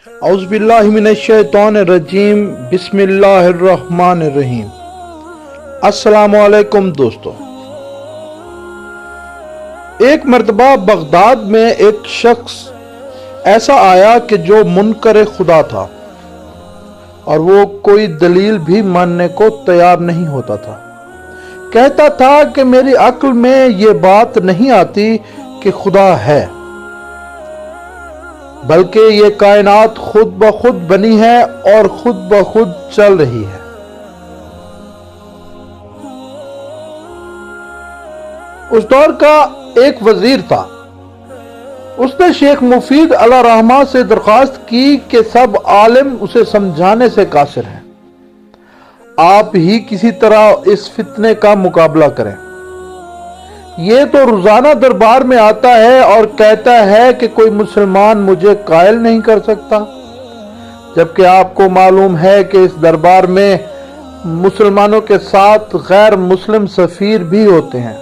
اعوذ باللہ من الشیطان الرجیم، بسم اللہ الرحمن الرحیم۔ السلام علیکم دوستو۔ ایک مرتبہ بغداد میں ایک شخص ایسا آیا کہ جو منکر خدا تھا اور وہ کوئی دلیل بھی ماننے کو تیار نہیں ہوتا تھا۔ کہتا تھا کہ میری عقل میں یہ بات نہیں آتی کہ خدا ہے، بلکہ یہ کائنات خود بخود بنی ہے اور خود بخود چل رہی ہے۔ اس دور کا ایک وزیر تھا۔ اس نے شیخ مفید علیہ رحمہ سے درخواست کی کہ سب عالم اسے سمجھانے سے قاصر ہیں، آپ ہی کسی طرح اس فتنے کا مقابلہ کریں۔ یہ تو روزانہ دربار میں آتا ہے اور کہتا ہے کہ کوئی مسلمان مجھے قائل نہیں کر سکتا، جبکہ آپ کو معلوم ہے کہ اس دربار میں مسلمانوں کے ساتھ غیر مسلم سفیر بھی ہوتے ہیں۔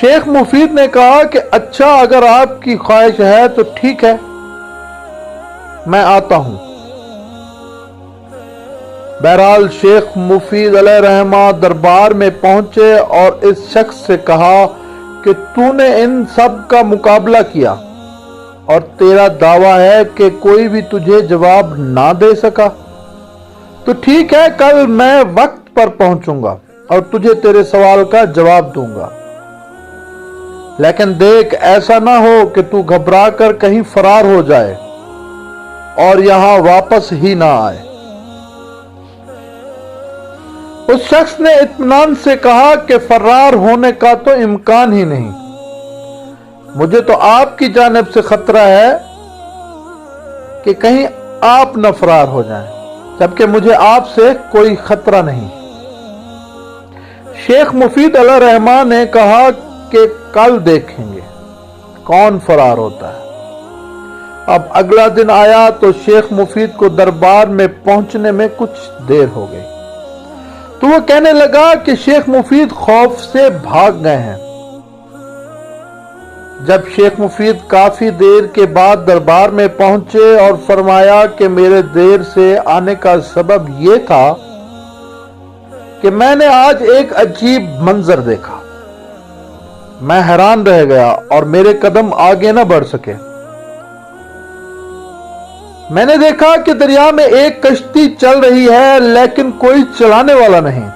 شیخ مفید نے کہا کہ اچھا، اگر آپ کی خواہش ہے تو ٹھیک ہے، میں آتا ہوں۔ بہرحال شیخ مفید علیہ رحمہ دربار میں پہنچے اور اس شخص سے کہا کہ تو نے ان سب کا مقابلہ کیا اور تیرا دعویٰ ہے کہ کوئی بھی تجھے جواب نہ دے سکا، تو ٹھیک ہے، کل میں وقت پر پہنچوں گا اور تجھے تیرے سوال کا جواب دوں گا، لیکن دیکھ ایسا نہ ہو کہ تو گھبرا کر کہیں فرار ہو جائے اور یہاں واپس ہی نہ آئے۔ اس شخص نے اطمینان سے کہا کہ فرار ہونے کا تو امکان ہی نہیں، مجھے تو آپ کی جانب سے خطرہ ہے کہ کہیں آپ نہ فرار ہو جائیں، جبکہ مجھے آپ سے کوئی خطرہ نہیں۔ شیخ مفید علیہ رحمہ نے کہا کہ کل دیکھیں گے کون فرار ہوتا ہے۔ اب اگلا دن آیا تو شیخ مفید کو دربار میں پہنچنے میں کچھ دیر ہو گئی، تو وہ کہنے لگا کہ شیخ مفید خوف سے بھاگ گئے ہیں۔ جب شیخ مفید کافی دیر کے بعد دربار میں پہنچے اور فرمایا کہ میرے دیر سے آنے کا سبب یہ تھا کہ میں نے آج ایک عجیب منظر دیکھا، میں حیران رہ گیا اور میرے قدم آگے نہ بڑھ سکے۔ میں نے دیکھا کہ دریا میں ایک کشتی چل رہی ہے لیکن کوئی چلانے والا نہیں۔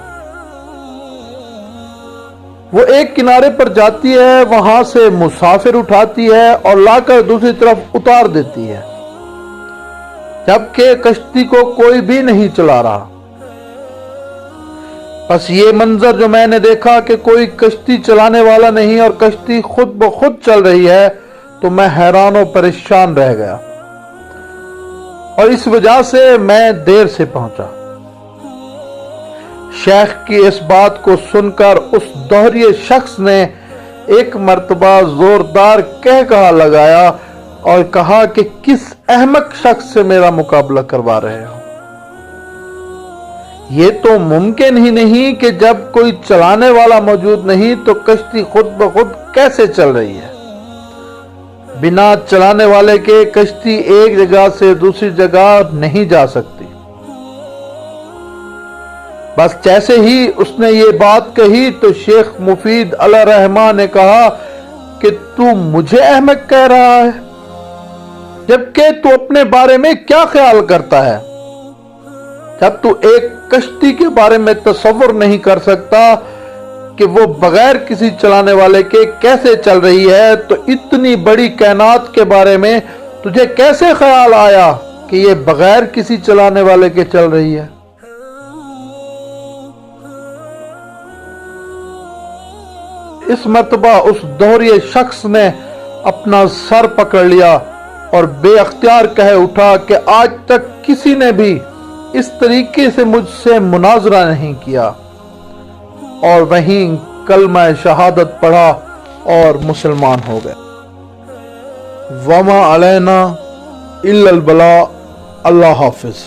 وہ ایک کنارے پر جاتی ہے، وہاں سے مسافر اٹھاتی ہے اور لا کر دوسری طرف اتار دیتی ہے، جبکہ کشتی کو کوئی بھی نہیں چلا رہا۔ بس یہ منظر جو میں نے دیکھا کہ کوئی کشتی چلانے والا نہیں اور کشتی خود بخود چل رہی ہے، تو میں حیران و پریشان رہ گیا اور اس وجہ سے میں دیر سے پہنچا۔ شیخ کی اس بات کو سن کر اس دوہری شخص نے ایک مرتبہ زوردار کہا لگایا اور کہا کہ کس احمق شخص سے میرا مقابلہ کروا رہے ہو؟ یہ تو ممکن ہی نہیں کہ جب کوئی چلانے والا موجود نہیں تو کشتی خود بخود کیسے چل رہی ہے؟ بنا چلانے والے کے کشتی ایک جگہ سے دوسری جگہ نہیں جا سکتی۔ بس جیسے ہی اس نے یہ بات کہی تو شیخ مفید علیہ رحمہ نے کہا کہ تو مجھے احمق کہہ رہا ہے، جبکہ تو اپنے بارے میں کیا خیال کرتا ہے؟ جب تو ایک کشتی کے بارے میں تصور نہیں کر سکتا کہ وہ بغیر کسی چلانے والے کے کیسے چل رہی ہے، تو اتنی بڑی کائنات کے بارے میں تجھے کیسے خیال آیا کہ یہ بغیر کسی چلانے والے کے چل رہی ہے؟ اس مرتبہ اس دوہری شخص نے اپنا سر پکڑ لیا اور بے اختیار کہہ اٹھا کہ آج تک کسی نے بھی اس طریقے سے مجھ سے مناظرہ نہیں کیا، اور وہیں کلمہ شہادت پڑھا اور مسلمان ہو گئے۔ وما علینا الا البلاغ۔ اللہ حافظ۔